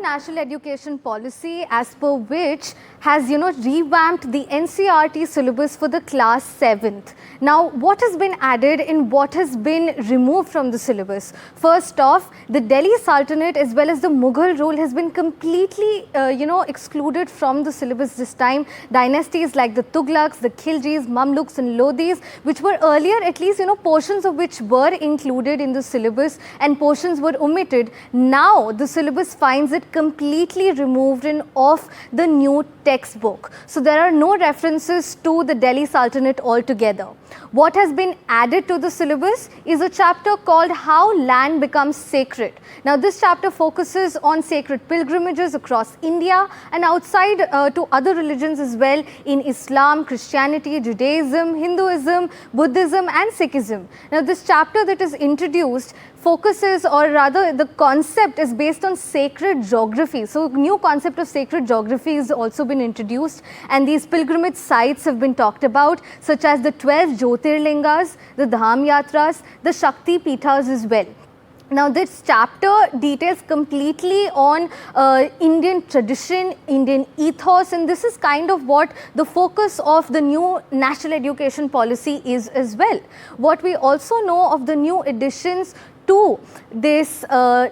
national education policy as per which has revamped the NCERT syllabus for the class 7th. Now what has been added and what has been removed from the syllabus? First off, the Delhi Sultanate as well as the Mughal rule has been completely excluded from the syllabus this time. Dynasties like the Tughlaqs, the Khiljis, Mamluks and Lodhis, which were earlier at least portions of which were included in the syllabus and portions were omitted. Now the syllabus finds it completely removed and off the new textbook. So there are no references to the Delhi Sultanate altogether. What has been added to the syllabus is a chapter called How Land Becomes Sacred. Now this chapter focuses on sacred pilgrimages across India and outside to other religions as well in Islam, Christianity, Judaism, Hinduism, Buddhism and Sikhism. Now this chapter that is introduced focuses, or rather the concept is based on sacred geography. So new concept of sacred geography has also been introduced and these pilgrimage sites have been talked about, such as the 12 Jyotirlingas, the Dham Yatras, the Shakti Pithas as well. Now this chapter details completely on Indian tradition, Indian ethos, and this is kind of what the focus of the new national education policy is as well. What we also know of the new additions to this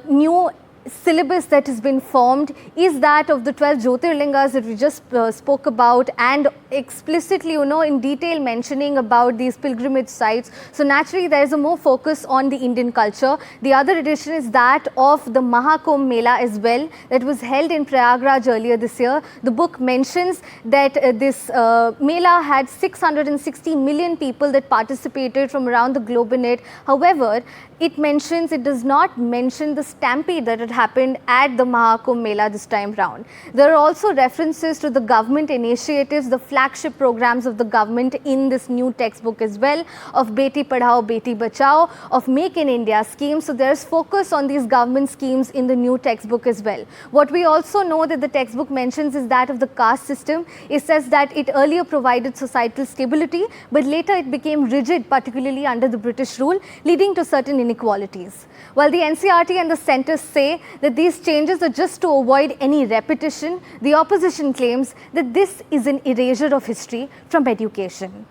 new syllabus that has been formed is that of the 12 Jyotirlingas that we just spoke about, and explicitly in detail mentioning about these pilgrimage sites. So naturally there is a more focus on the Indian culture. The other addition is that of the Mahakumbh Mela as well, that was held in Prayagraj earlier this year. The book mentions that this Mela had 660 million people that participated from around the globe in it. However, it does not mention the stampede that had happened at the Mahakumbh Mela this time round. There are also references to the government initiatives, the flagship programs of the government in this new textbook as well, of Beti Padhao, Beti Bachao, of Make in India schemes. So there is focus on these government schemes in the new textbook as well. What we also know that the textbook mentions is that of the caste system. It says that it earlier provided societal stability, but later it became rigid, particularly under the British rule, leading to certain inequalities. While the NCERT and the centre say that these changes are just to avoid any repetition, the opposition claims that this is an erasure of history from education.